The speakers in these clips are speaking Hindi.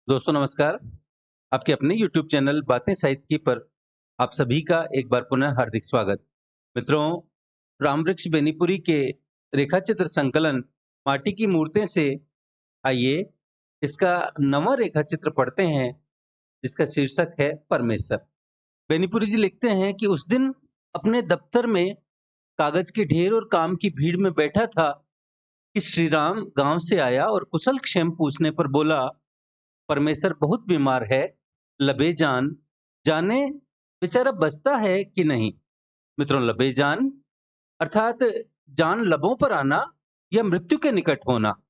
दोस्तों नमस्कार। आपके अपने YouTube चैनल बातें साहित्य की पर आप सभी का एक बार पुनः हार्दिक स्वागत। मित्रों, रामवृक्ष बेनीपुरी के रेखा चित्र संकलन माटी की मूर्तें से आइए इसका नवा रेखा चित्र पढ़ते हैं जिसका शीर्षक है परमेश्वर। बेनीपुरी जी लिखते हैं कि उस दिन अपने दफ्तर में कागज के ढेर और काम की भीड़ में बैठा था कि श्री राम गांव से आया और कुशल क्षेम पूछने पर बोला, परमेश्वर बहुत बीमार है, लबे जान, जाने बेचारा बचता है कि नहीं। मित्रों, लबे जान अर्थात जान लबों पर आना या मृत्यु के निकट होना।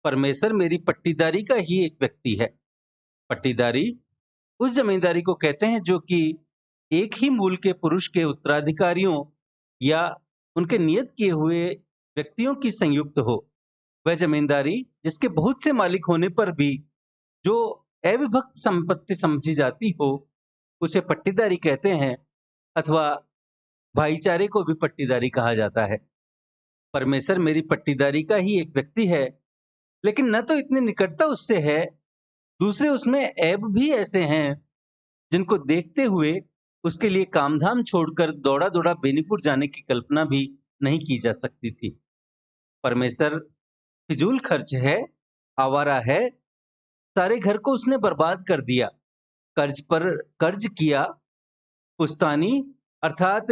परमेश्वर मेरी पट्टीदारी का ही एक व्यक्ति है। पट्टीदारी उस जमींदारी को कहते हैं जो कि एक ही मूल के पुरुष के उत्तराधिकारियों या उनके नियत किए हुए व्यक्तियों की संयुक्त हो। वह जमींदारी जिसके बहुत से मालिक होने पर भी जो अविभक्त संपत्ति समझी जाती हो, उसे पट्टीदारी कहते हैं अथवा भाईचारे को भी पट्टीदारी कहा जाता है। परमेश्वर मेरी पट्टीदारी का ही एक व्यक्ति है, लेकिन न तो इतनी निकटता उससे है, दूसरे उसमें ऐब भी ऐसे हैं जिनको देखते हुए उसके लिए कामधाम छोड़कर दौड़ा-दौड़ा बेनीपुर जाने की कल्पना भी नहीं की जा सकती थी। परमेश्वर फिजूल खर्च है, आवारा है, सारे घर को उसने बर्बाद कर दिया, कर्ज पर कर्ज किया, पुश्तैनी अर्थात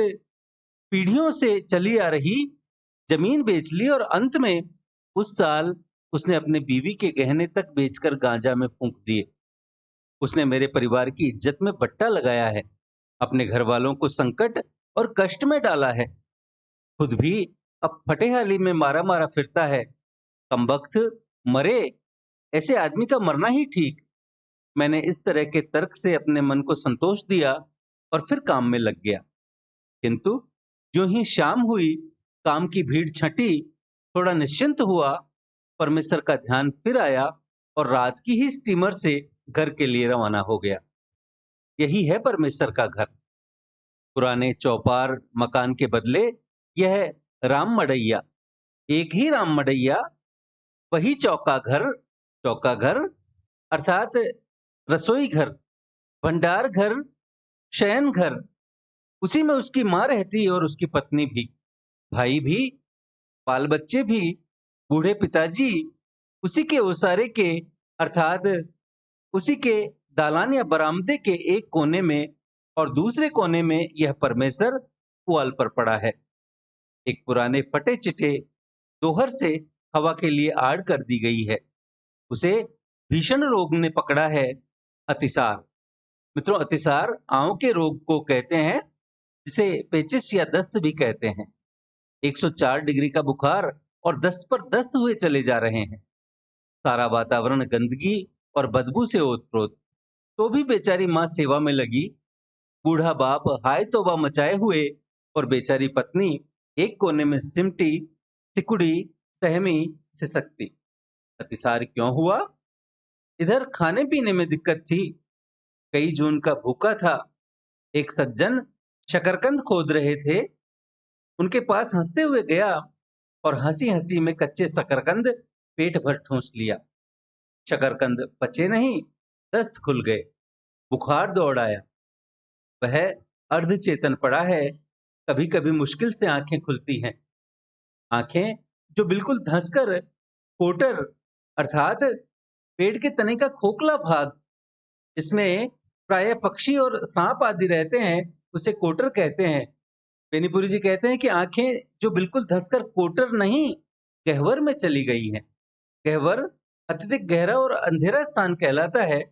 पीढ़ियों से चली आ रही जमीन बेच ली और अंत में उस साल उसने अपने बीवी के गहने तक बेचकर गांजा में फूंक दिए। उसने मेरे परिवार की इज्जत में बट्टा लगाया है, अपने घर वालों को संकट और कष्ट में डाला है, खुद भी अब फटेहाली में मारा मारा फिरता है। कमबख्त, मरे, ऐसे आदमी का मरना ही ठीक। मैंने इस तरह के तर्क से अपने मन को संतोष दिया और फिर काम में लग गया। किंतु जो ही शाम हुई, काम की भीड़ छंटी, थोड़ा निश्चिंत हुआ, परमेश्वर का ध्यान फिर आया और रात की ही स्टीमर से घर के लिए रवाना हो गया। यही है परमेश्वर का घर। पुराने चौपार मकान के बदले यह राम मड़ैया, एक ही राम मड़ैया, वही चौका घर अर्थात रसोई घर, भंडार घर, शयन घर, उसी में उसकी माँ रहती और उसकी पत्नी भी, भाई भी, बाल बच्चे भी, बूढ़े पिताजी, उसी के ओसारे के अर्थात उसी के दालान या बरामदे के एक कोने में और दूसरे कोने में यह परमेश्वर पुआल पर पड़ा है। एक पुराने फटे चिटे दोहर से हवा के लिए आड़ कर दी गई है। उसे भीषण रोग ने पकड़ा है, अतिसार। मित्रों, अतिसार आंव के रोग को कहते हैं, जिसे पेचिस या दस्त भी कहते हैं। 104 डिग्री का बुखार और दस्त पर दस्त हुए चले जा रहे हैं। सारा वातावरण गंदगी और बदबू से ओत-प्रोत। तो भी बेचारी माँ सेवा में लगी। बूढ़ा बाप हाय तौबा मचाए हुए और बेचारी पत्नी एक कोने में सिमटी, सिकुड़ी, सहमी, सिसकती। अतिसार क्यों हुआ? इधर खाने पीने में दिक्कत थी। कई जून का भूखा था। एक सज्जन शकरकंद खोद रहे थे। उनके पास हंसते हुए गया और हंसी हंसी में कच्चे शकरकंद पेट भर ठूंस लिया। शकरकंद पचे नहीं, दस्त खुल गए, बुखार दौड़ आया। वह अर्धचेतन पड़ा है। कभी कभी मुश्किल से आंखें खुलती हैं, आंखें जो बिल्कुल धंसकर कोटर अर्थात पेड़ के तने का खोखला भाग, जिसमें प्राय पक्षी और सांप आदि रहते हैं, उसे कोटर कहते हैं। बेनीपुरी जी कहते हैं कि आंखें जो बिल्कुल धंसकर कोटर नहीं, गहवर में चली गई हैं। गहवर अत्यधिक गहरा और अंधेरा स्थान कहलाता है।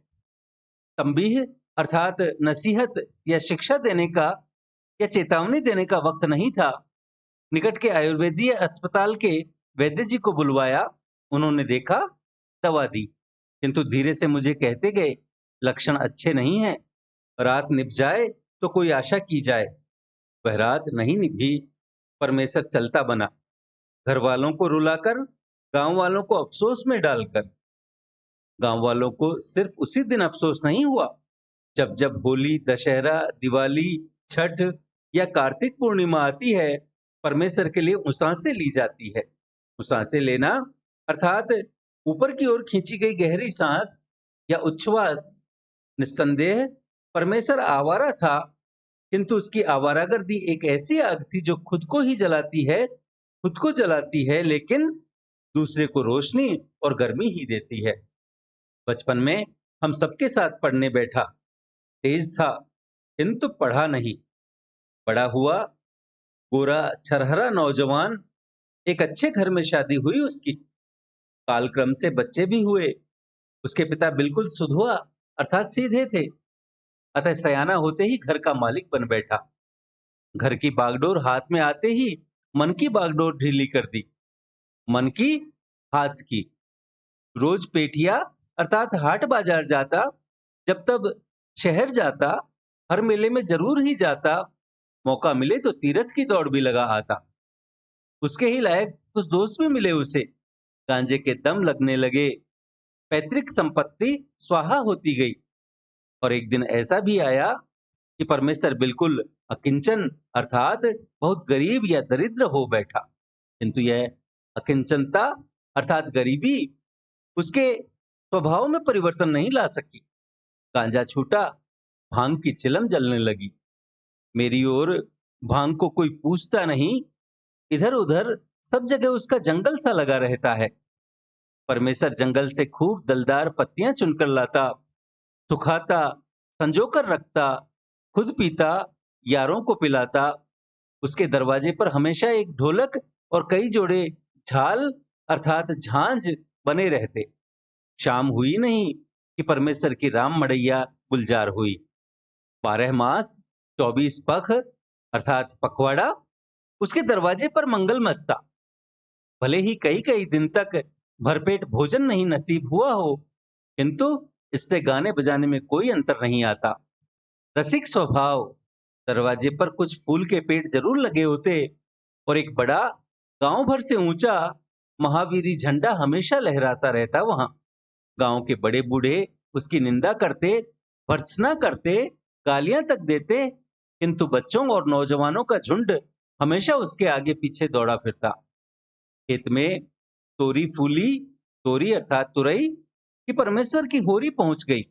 तंबीह अर्थात नसीहत या शिक्षा देने का या चेतावनी देने का वक्त नहीं था। निकट के आयुर्वेदीय अस्पताल के वैद्य जी को बुलवाया। उन्होंने देखा, दवा दी, किंतु धीरे से मुझे कहते गए, लक्षण अच्छे नहीं हैं, रात निभ जाए तो कोई आशा की जाए। वह रात नहीं निभी। परमेश्वर चलता बना, घर वालों को रुलाकर, गांव वालों को अफसोस में डालकर। गांव वालों को सिर्फ उसी दिन अफसोस नहीं हुआ, जब जब होली, दशहरा, दिवाली, छठ या कार्तिक पूर्णिमा आती है, परमेश्वर के लिए उसासे ली जाती है। उसासे लेना अर्थात ऊपर की ओर खींची गई गहरी सांस, या उच्छ्वास। निस्संदेह परमेश्वर आवारा था, किंतु उसकी आवारागर्दी एक ऐसी आग थी जो खुद को ही जलाती है, खुद को जलाती है, लेकिन दूसरे को रोशनी और गर्मी ही देती है। बचपन में हम सबके साथ पढ़ने बैठा, तेज था किंतु पढ़ा नहीं। बड़ा हुआ, गोरा छरहरा नौजवान, एक अच्छे घर में शादी हुई उसकी। कालक्रम से बच्चे भी हुए। उसके पिता बिल्कुल सुधवा अर्थात सीधे थे, अतः सयाना होते ही घर का मालिक बन बैठा। घर की बागडोर हाथ में आते ही मन की बागडोर ढीली कर दी। मन की, हाथ की। रोज पेठिया अर्थात हाट बाजार जाता, जब तब शहर जाता, हर मेले में जरूर ही जाता, मौका मिले तो तीरथ की दौड़ भी लगा आता। उसके ही लायक कुछ दोस्त भी मिले उसे, गांजे के दम लगने लगे, पैतृक संपत्ति स्वाहा होती गई। और एक दिन ऐसा भी आया कि परमेश्वर बिल्कुल अकिंचन अर्थात बहुत गरीब या दरिद्र हो बैठा, किंतु यह अकिंचनता अर्थात गरीबी उसके स्वभाव में परिवर्तन नहीं ला सकी। गांजा छूटा, भांग की चिलम जलने लगी। मेरी ओर भांग को कोई पूछता नहीं, इधर उधर सब जगह उसका जंगल सा लगा रहता है। परमेश्वर जंगल से खूब दलदार पत्तियां चुनकर लाता, सुखाता, संजोकर रखता, खुद पीता, यारों को पिलाता। उसके दरवाजे पर हमेशा एक ढोलक और कई जोड़े झाल अर्थात झांझ बने रहते। शाम हुई नहीं कि परमेश्वर की राम मड़ैया गुलजार हुई। 12 मास 24 पख अर्थात पखवाड़ा उसके दरवाजे पर मंगल मचता। भले ही कई कई दिन तक भरपेट भोजन नहीं नसीब हुआ हो, किंतु इससे गाने बजाने में कोई अंतर नहीं आता। रसिक स्वभाव, दरवाजे पर कुछ फूल के पेड़ जरूर लगे होते और एक बड़ा गांव भर से ऊंचा महावीरी झंडा हमेशा लहराता रहता वहां। गांव के बड़े बूढ़े उसकी निंदा करते, भर्त्सना करते, गालियां तक देते, किंतु बच्चों और नौजवानों का झुंड हमेशा उसके आगे पीछे दौड़ा फिरता। खेत में तोरी फूली, तोरी अर्थात तुरई कि परमेश्वर की होरी पहुंच गई।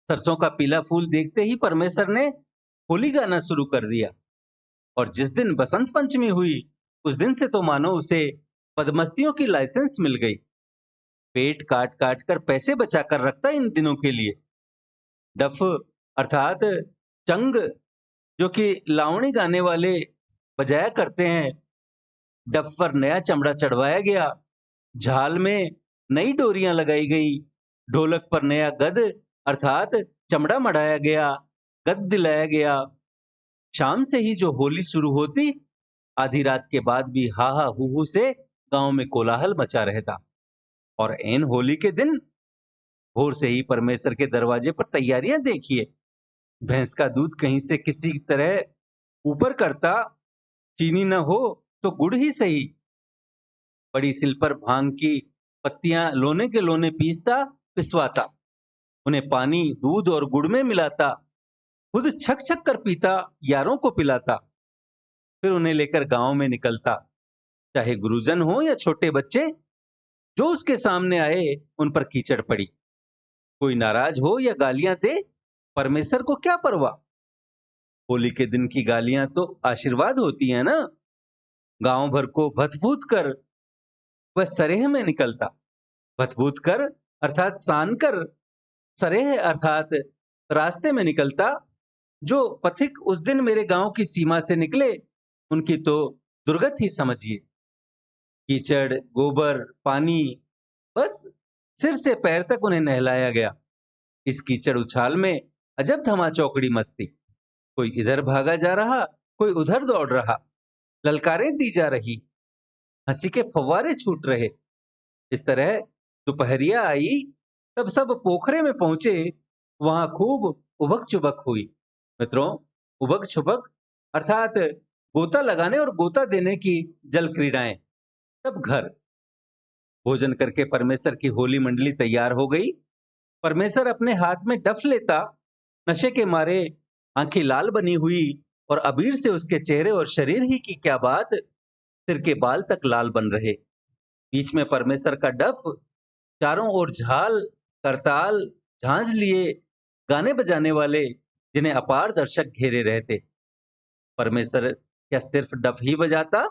सरसों का पीला फूल देखते ही परमेश्वर ने होली गाना शुरू कर दिया। और जिस दिन बसंत पंचमी हुई, उस दिन से तो मानो उसे पदमस्तियों की लाइसेंस मिल गई। पेट काट काट कर पैसे बचाकर रखता इन दिनों के लिए। डफ अर्थात चंग, जो कि लावणी गाने वाले बजाया करते हैं, डफ पर नया चमड़ा चढ़वाया गया, झाल में नई डोरियां लगाई गई, ढोलक पर नया गद अर्थात चमड़ा मढ़ाया गया, गद दिलाया गया। शाम से ही जो होली शुरू होती, आधी रात के बाद भी हा हा हू हू से गांव में कोलाहल मचा रहता। और ऐन होली के दिन भोर से ही परमेश्वर के दरवाजे पर तैयारियां देखिए। भैंस का दूध कहीं से किसी तरह ऊपर करता, चीनी न हो तो गुड़ ही सही। बड़ी सिल पर भांग की पत्तियां लोने के लोने पीसता, पिसवाता, उन्हें पानी, दूध और गुड़ में मिलाता, खुद छक छक कर पीता, यारों को पिलाता, फिर उन्हें लेकर गांव में निकलता। चाहे गुरुजन हो या छोटे बच्चे, जो उसके सामने आए उन पर कीचड़ पड़ी। कोई नाराज हो या गालियां दे, परमेश्वर को क्या परवाह। होली के दिन की गालियां तो आशीर्वाद होती है ना। गांव भर को भतभूत कर वह सरेह में निकलता। भतभूत कर अर्थात सान कर, सरेह अर्थात रास्ते में निकलता। जो पथिक उस दिन मेरे गांव की सीमा से निकले, उनकी तो दुर्गत ही समझिए। कीचड़, गोबर, पानी, बस सिर से पैर तक उन्हें नहलाया गया। इस कीचड़ उछाल में अजब धमा चौकड़ी मस्ती। कोई इधर भागा जा रहा, कोई उधर दौड़ रहा, ललकारें दी जा रही, हंसी के फव्वारे छूट रहे। इस तरह दोपहरिया आई, तब सब पोखरे में पहुंचे। वहां खूब उबक चुबक हुई। मित्रों, उबक छुबक अर्थात गोता लगाने और गोता देने की जल क्रीड़ाएं। तब घर भोजन करके परमेश्वर की होली मंडली तैयार हो गई। परमेश्वर अपने हाथ में डफ लेता, नशे के मारे आंखें लाल बनी हुई और अबीर से उसके चेहरे और शरीर ही की क्या बात, सिर के बाल तक लाल बन रहे। बीच में परमेश्वर का डफ, चारों ओर झाल, करताल, झांझ लिए गाने बजाने वाले, जिन्हें अपार दर्शक घेरे रहते। परमेश्वर क्या सिर्फ डफ ही बजाता?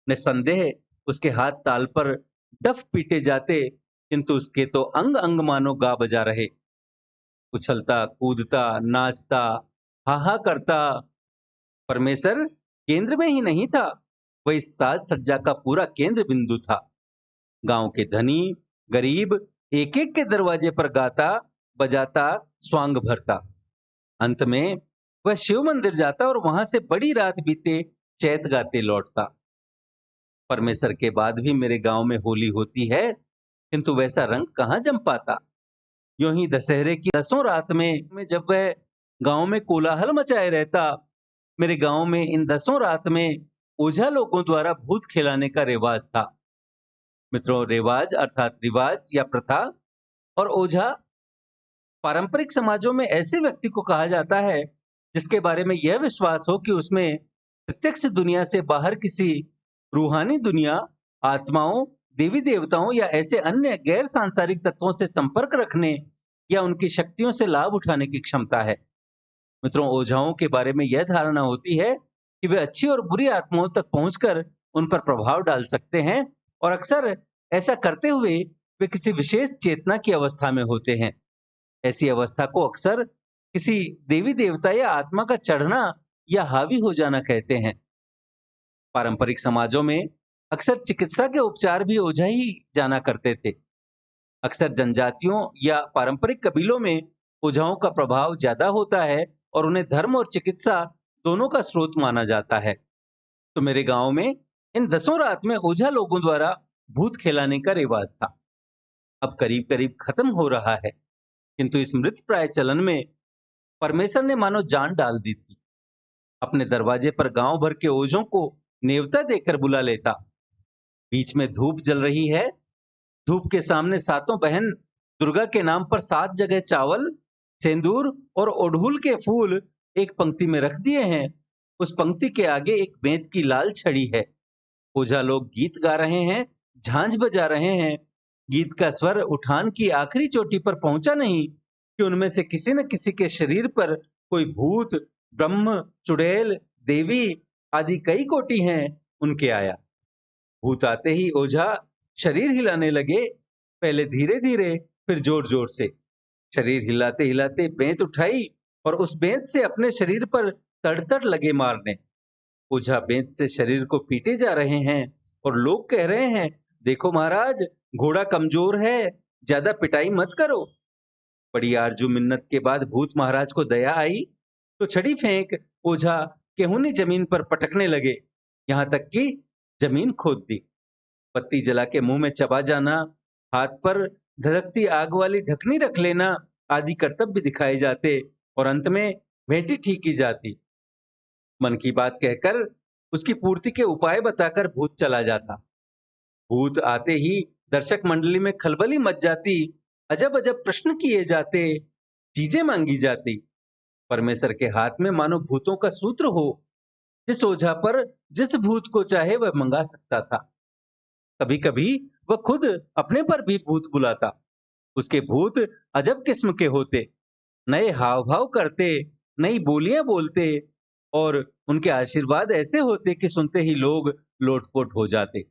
निस्संदेह उसके हाथ ताल पर डफ पीटे जाते, किंतु उसके तो अंग अंग मानो गा बजा रहे। उछलता, कूदता, नाचता, हाहा करता। परमेश्वर केंद्र में ही नहीं था, वह इस साज सज्जा का पूरा केंद्र बिंदु था। गांव के धनी गरीब एक एक के दरवाजे पर गाता बजाता स्वांग भरता। अंत में वह शिव मंदिर जाता और वहां से बड़ी रात बीते चैत गाते लौटता। परमेश्वर के बाद भी मेरे गांव में होली होती है, किंतु वैसा रंग कहां जम पाता। यूं ही दशहरे की 10 रात में जब वह गांव में कोलाहल मचाए रहता, मेरे गांव में इन 10 रात में ओझा लोगों द्वारा भूत खिलाने का रिवाज था। मित्रों, रिवाज अर्थात रिवाज या प्रथा और ओझा पारंपरिक समाजों में ऐसे व्यक्ति को कहा जाता है जिसके बारे में यह विश्वास हो कि उसमें प्रत्यक्ष दुनिया से बाहर किसी रूहानी दुनिया, आत्माओं, देवी देवताओं या ऐसे अन्य गैर सांसारिक तत्वों से संपर्क रखने या उनकी शक्तियों से लाभ उठाने की क्षमता है। मित्रों, ओझाओं के बारे में यह धारणा होती है कि वे अच्छी और बुरी आत्माओं तक पहुंचकर उन पर प्रभाव डाल सकते हैं और अक्सर ऐसा करते हुए वे किसी विशेष चेतना की अवस्था में होते हैं। ऐसी अवस्था को अक्सर किसी देवी देवता या आत्मा का चढ़ना या हावी हो जाना कहते हैं। पारंपरिक समाजों में अक्सर चिकित्सा के उपचार भी ओझा ही जाना करते थे। अक्सर जनजातियों या पारंपरिक कबीलों में ओझाओं का प्रभाव ज्यादा होता है और उन्हें धर्म और चिकित्सा दोनों का स्रोत माना जाता है। तो मेरे गांव में इन 10 रात में ओझा लोगों द्वारा भूत खिलाने का रिवाज था। अब करीब करीब खत्म हो रहा है, किंतु इस मृत प्राय चलन में परमेश्वर ने मानो जान डाल दी थी। अपने दरवाजे पर गांव भर के ओझों को नेवता देकर बुला लेता। बीच में धूप जल रही है। धूप के सामने सातों बहन दुर्गा के नाम पर 7 जगह चावल, सिंदूर और ओढ़ूल के फूल एक पंक्ति में रख दिए हैं। उस पंक्ति के आगे एक बेंत की लाल छड़ी है। ओझा लोग गीत गा रहे हैं, झांझ बजा रहे हैं। गीत का स्वर उठान की आखिरी चोटी पर पहुंचा नहीं कि उनमें से किसी न किसी के शरीर पर कोई भूत, ब्रह्म, चुड़ैल, देवी आदि कई कोटि हैं उनके आया। भूत आते ही ओझा शरीर हिलाने लगे, पहले धीरे धीरे फिर जोर जोर से। शरीर हिलाते हिलाते बेंत उठाई और उस बेंत से अपने शरीर पर तड़तड़ लगे मारने। ओझा बेंत से शरीर को पीटे जा रहे हैं और लोग कह रहे हैं, देखो महाराज, घोड़ा कमजोर है, ज्यादा पिटाई मत करो। बड़ी आरजू मिन्नत के बाद भूत महाराज को दया आई तो छड़ी फेंक ओझा केहूनी जमीन पर पटकने लगे, यहां तक कि जमीन खोद दी। बत्ती जला के मुंह में चबा जाना, हाथ पर धधकती आग वाली ढकनी रख लेना आदि कर्तव्य दिखाए जाते और अंत में भेंटी ठीक की जाती। मन की बात कहकर उसकी पूर्ति के उपाय बताकर भूत चला जाता। भूत आते ही दर्शक मंडली में खलबली मच जाती। अजब अजब प्रश्न किए जाते, चीजें मांगी जाती। परमेश्वर के हाथ में मानो भूतों का सूत्र हो। जिस ओझा पर जिस भूत को चाहे वह मंगा सकता था। कभी कभी वह खुद अपने पर भी भूत बुलाता। उसके भूत अजब किस्म के होते, नए हाव भाव करते, नई बोलियां बोलते और उनके आशीर्वाद ऐसे होते कि सुनते ही लोग लोटपोट हो जाते।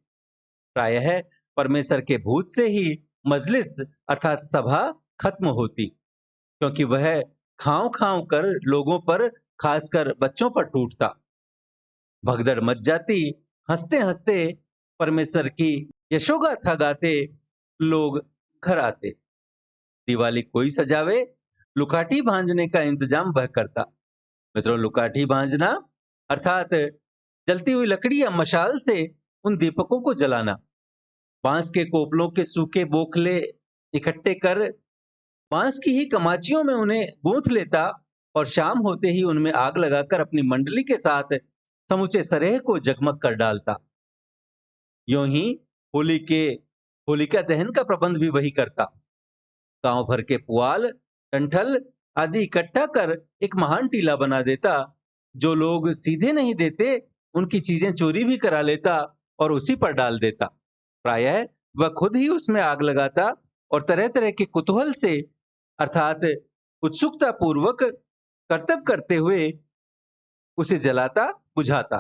प्रायः परमेश्वर के भूत से ही मजलिस अर्थात सभा खत्म होती, क्योंकि वह खांव खांव कर लोगों पर, खासकर बच्चों पर टूटता। भगदड़ मच जाती। हंसते हंसते परमेश्वर की यशोगाथा गाते लोग घर आते। दिवाली कोई सजावे, लुकाठी भांजने का इंतजाम वह करता। मित्रों, लुकाठी भांजना अर्थात जलती हुई लकड़ी या मशाल से उन दीपकों को जलाना। बांस के कोपलों के सूखे बोखले इकट्ठे कर बांस की ही कमाचियों में उन्हें गूंथ लेता और शाम होते ही उनमें आग लगाकर अपनी मंडली के साथ समूचे सरेह को जगमग कर डालता। यूं ही होलिका दहन का प्रबंध भी वही करता। गांव भर के पुआल, डंठल आदि इकट्ठा कर एक महान टीला बना देता। जो लोग सीधे नहीं देते उनकी चीजें चोरी भी करा लेता और उसी पर डाल देता। प्रायः वह खुद ही उसमें आग लगाता और तरह तरह के कुतूहल से अर्थात उत्सुकता पूर्वक कर्तव्य करते हुए उसे जलाता बुझाता।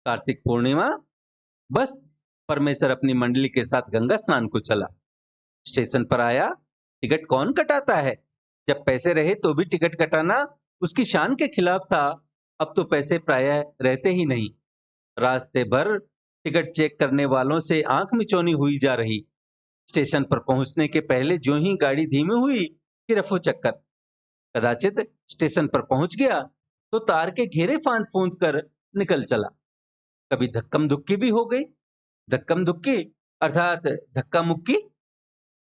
कार्तिक पूर्णिमा, बस परमेश्वर अपनी मंडली के साथ गंगा स्नान को चला। स्टेशन पर आया, टिकट कौन कटाता है? जब पैसे रहे तो भी टिकट कटाना उसकी शान के खिलाफ था। अब तो पैसे प्रायः रहते ही नहीं। रास्ते भर टिकट चेक करने वालों से आंख मिचौनी हुई जा रही। स्टेशन पर पहुंचने के पहले जो ही गाड़ी धीमी हुई कि रफू चक्कर। कदाचित स्टेशन पर पहुंच गया तो तार के घेरे फांद फूंद कर निकल चला। कभी धक्कम धुक्की भी हो गई। धक्कम धुक्की अर्थात धक्का मुक्की।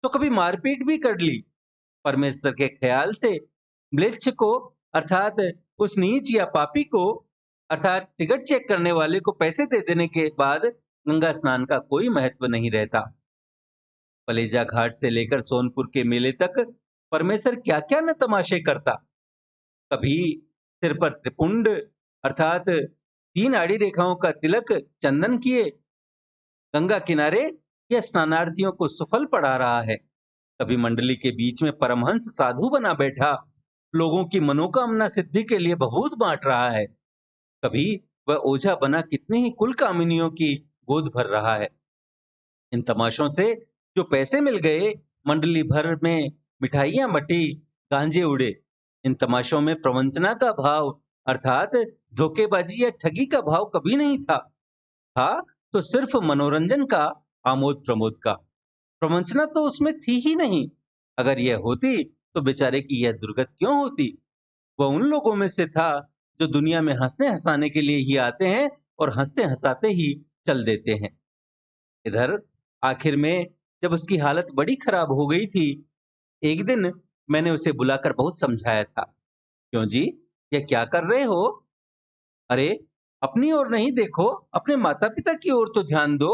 तो कभी मारपीट भी कर ली। परमेश्वर के ख्याल से म्लेच्छ को अर्थात उस नीच या पापी को अर्थात टिकट चेक करने वाले को पैसे दे देने के बाद गंगा स्नान का कोई महत्व नहीं रहता। पलेजा घाट से लेकर सोनपुर के मेले तक परमेश्वर क्या क्या न तमाशे करता। कभी सिर पर त्रिपुंड अर्थात 3 आड़ी रेखाओं का तिलक चंदन किए गंगा किनारे या स्नानार्थियों को सुफल पढ़ा रहा है। कभी मंडली के बीच में परमहंस साधु बना बैठा लोगों की मनोकामना सिद्धि के लिए भभूत बांट रहा है। कभी वह ओझा बना कितनी ही कुल कामिनियों की गोद भर रहा है। इन तमाशों से जो पैसे मिल गए, मंडली भर में मिठाइयां बटी, गांजे उड़े। इन तमाशों में प्रवंचना का भाव अर्थात धोखेबाजी या ठगी का भाव कभी नहीं था। तो सिर्फ मनोरंजन का, आमोद प्रमोद का। प्रवंचना तो उसमें थी ही नहीं। अगर यह होती तो बेचारे की यह दुर्गत क्यों होती। वह उन लोगों में से था जो दुनिया में हंसने हंसाने के लिए ही आते हैं और हंसते हंसाते ही चल देते हैं। इधर आखिर में जब उसकी हालत बड़ी खराब हो गई थी, एक दिन मैंने उसे बुलाकर बहुत समझाया था। क्यों जी, यह क्या कर रहे हो? अरे अपनी ओर नहीं देखो, अपने माता पिता की ओर तो ध्यान दो।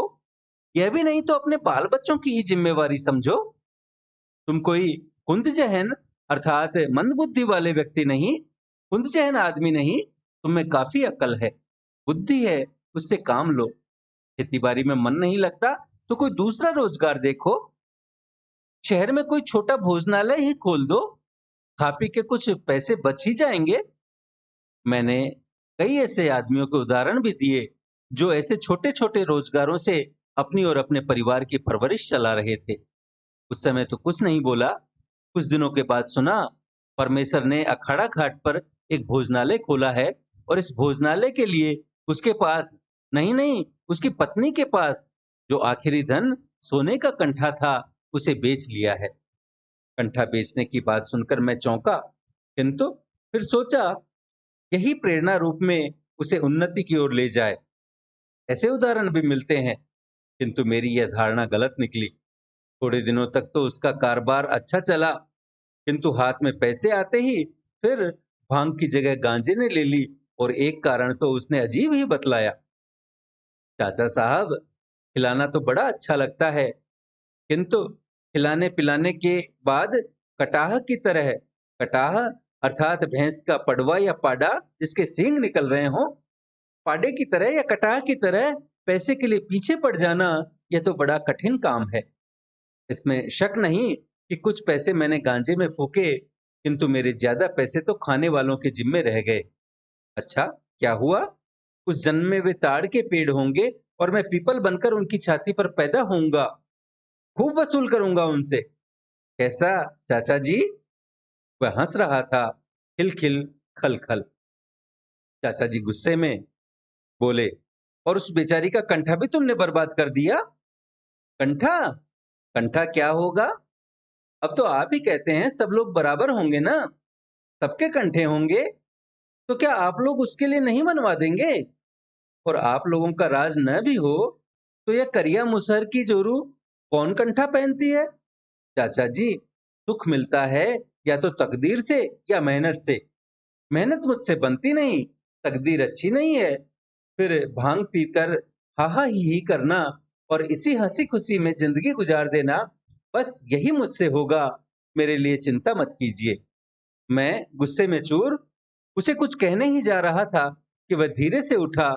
यह भी नहीं तो अपने बाल बच्चों की ही जिम्मेवारी समझो। तुम कोई कुंदजहन अर्थात मंदबुद्धि वाले व्यक्ति नहीं, कुंदजहन आदमी नहीं। तुम में काफी अक्ल है, बुद्धि है, उससे काम लो। खेती बाड़ी में मन नहीं लगता तो कोई दूसरा रोजगार देखो। शहर में कोई छोटा भोजनालय ही खोल दो, खा पी के कुछ पैसे बच ही जाएंगे। मैंने कई ऐसे आदमियों के उदाहरण भी दिए जो ऐसे छोटे छोटे रोजगारों से अपनी और अपने परिवार की परवरिश चला रहे थे। उस समय तो कुछ नहीं बोला। कुछ दिनों के बाद सुना परमेश्वर ने अखाड़ा घाट पर एक भोजनालय खोला है और इस भोजनालय के लिए उसके पास नहीं, उसकी पत्नी के पास जो आखिरी धन सोने का कंठा था उसे बेच लिया है। कंठा बेचने की बात सुनकर मैं चौंका, किंतु फिर सोचा यही प्रेरणा रूप में उसे उन्नति की ओर ले जाए। ऐसे उदाहरण भी मिलते हैं, किंतु मेरी यह धारणा गलत निकली। थोड़े दिनों तक तो उसका कारोबार अच्छा चला, किंतु हाथ में पैसे आते ही फिर भांग की जगह गांजे ने ले ली और एक कारण तो उसने अजीब ही बतलाया। चाचा साहब, खिलाना तो बड़ा अच्छा लगता है, किंतु खिलाने पिलाने के बाद कटाह की तरह, कटाह अर्थात भैंस का पड़वा या पाडा जिसके सींग निकल रहे हों, पाडे की तरह या कटाह की तरह पैसे के लिए पीछे पड़ जाना, यह तो बड़ा कठिन काम है। इसमें शक नहीं कि कुछ पैसे मैंने गांजे में फूके, किंतु मेरे ज्यादा पैसे तो खाने वालों के जिम्मे रह गए। अच्छा, क्या हुआ? उस जन्म में वे ताड़ के पेड़ होंगे और मैं पीपल बनकर उनकी छाती पर पैदा होऊंगा। खूब वसूल करूंगा उनसे। कैसा चाचा जी? वह हंस रहा था, खिलखिल खल-खल। चाचा जी गुस्से में बोले, और उस बेचारी का कंठा भी तुमने बर्बाद कर दिया? कंठा? कंठा क्या होगा? अब तो आप ही कहते हैं सब लोग बराबर होंगे ना, सबके कंठे होंगे। तो क्या आप लोग उसके लिए नहीं बनवा देंगे? और आप लोगों का राज न भी हो तो यह करिया मुसहर की जोरू कौन कंठा पहनती है? चाचा जी, सुख मिलता है या तो तकदीर से या मेहनत से। मेहनत मुझसे बनती नहीं, तकदीर अच्छी नहीं है। फिर भांग पीकर हा ही करना और इसी हंसी खुशी में जिंदगी गुजार देना, बस यही मुझसे होगा। मेरे लिए चिंता मत कीजिए। मैं गुस्से में चूर उसे कुछ कहने ही जा रहा था कि वह धीरे से उठा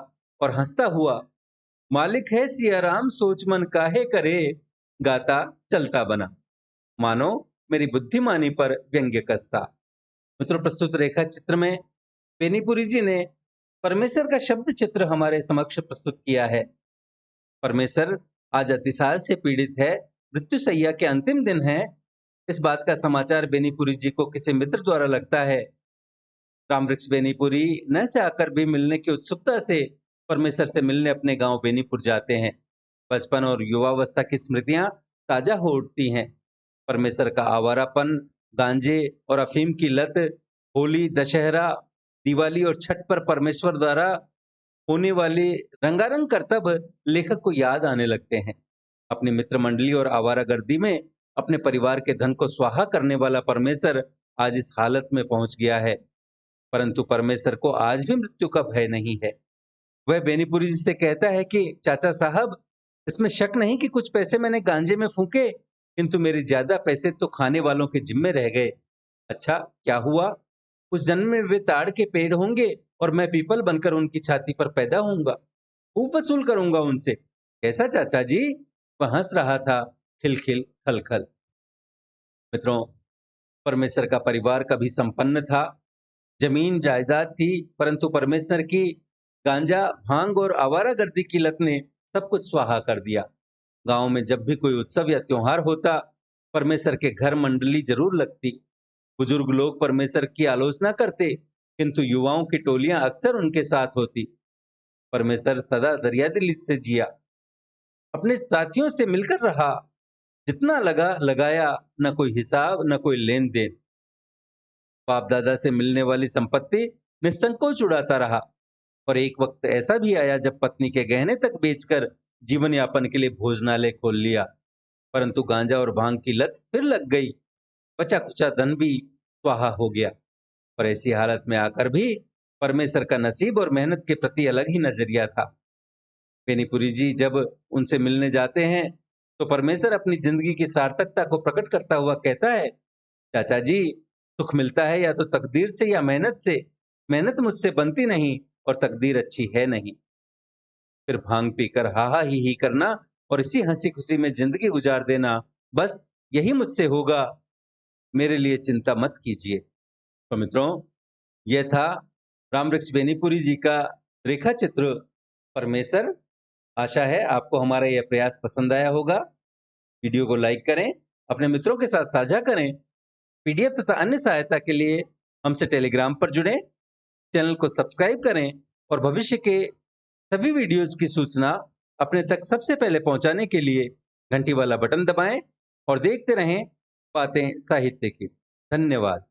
और हंसता हुआ, मालिक है सिया राम सोच मन काहे करे, गाता चलता बना। मानो मेरी बुद्धिमानी पर व्यंग्य कसता। मित्रों, प्रस्तुत रेखा चित्र में बेनीपुरी जी ने परमेश्वर का शब्द चित्र हमारे समक्ष प्रस्तुत किया है। परमेश्वर आज अतिसार से पीड़ित है, मृत्युशैया के अंतिम दिन है। इस बात का समाचार बेनीपुरी जी को किसी मित्र द्वारा लगता है। रामवृक्ष बेनीपुरी न चाहकर भी मिलने की उत्सुकता से परमेश्वर से मिलने अपने गांव बेनीपुर जाते हैं। बचपन और युवावस्था की स्मृतियां ताजा हो उठती हैं। परमेश्वर का आवारापन, गांजे और अफीम की लत, होली, दशहरा, दिवाली और छठ पर परमेश्वर द्वारा होने वाले रंगारंग करतब लेखक को याद आने लगते हैं। अपनी मित्र मंडली और आवारागर्दी में अपने परिवार के धन को स्वाहा करने वाला परमेश्वर आज इस हालत में पहुंच गया है। परंतु परमेश्वर को आज भी मृत्यु का भय नहीं है। वह बेनीपुरी जी से कहता है कि चाचा साहब, इसमें शक नहीं कि कुछ पैसे मैंने गांजे में फूके, किंतु मेरे ज्यादा पैसे तो खाने वालों के जिम्मे रह गए। अच्छा, क्या हुआ? उस जन्म में वे ताड़ के पेड़ होंगे और मैं पीपल बनकर उनकी छाती पर पैदा होऊंगा। खूब वसूल करूंगा उनसे। कैसा चाचा जी? वह हंस रहा था, खिलखिल खलखल। मित्रों, परमेश्वर का परिवार कभी संपन्न था, जमीन जायदाद थी, परंतु परमेश्वर की गांजा, भांग और आवारागर्दी की लत ने सब कुछ स्वाहा कर दिया। गांव में जब भी कोई उत्सव या त्योहार होता, परमेश्वर के घर मंडली जरूर लगती। बुजुर्ग लोग परमेश्वर की आलोचना करते, किंतु युवाओं की टोलियां अक्सर उनके साथ होती। परमेश्वर सदा दरियादिली से जिया, अपने साथियों से मिलकर रहा। जितना लगा लगाया, न कोई हिसाब न कोई लेन देन। बाप दादा से मिलने वाली संपत्ति निसंकोच उड़ाता रहा। और एक वक्त ऐसा भी आया जब पत्नी के गहने तक बेचकर जीवन यापन के लिए भोजनालय खोल लिया। परंतु गांजा और भांग की लत फिर लग गई। बचा खुचा धन भी स्वाहा हो गया। पर ऐसी हालत में आकर भी परमेश्वर का नसीब और मेहनत के प्रति अलग ही नजरिया था। बेनीपुरी जी जब उनसे मिलने जाते हैं तो परमेश्वर अपनी जिंदगी की सार्थकता को प्रकट करता हुआ कहता है, चाचा जी, सुख मिलता है या तो तकदीर से या मेहनत से। मेहनत मुझसे बनती नहीं और तकदीर अच्छी है नहीं। फिर भांग पीकर हा हा ही करना और इसी हंसी खुशी में जिंदगी गुजार देना, बस यही मुझसे होगा। मेरे लिए चिंता मत कीजिए। तो मित्रों, यह था रामवृक्ष बेनीपुरी जी का रेखा चित्र परमेश्वर। आशा है आपको हमारा यह प्रयास पसंद आया होगा। वीडियो को लाइक करें, अपने मित्रों के साथ साझा करें। पीडीएफ तथा अन्य सहायता के लिए हमसे टेलीग्राम पर जुड़ें। चैनल को सब्सक्राइब करें और भविष्य के सभी वीडियोज की सूचना अपने तक सबसे पहले पहुंचाने के लिए घंटी वाला बटन दबाएं और देखते रहें बातें साहित्य की। धन्यवाद।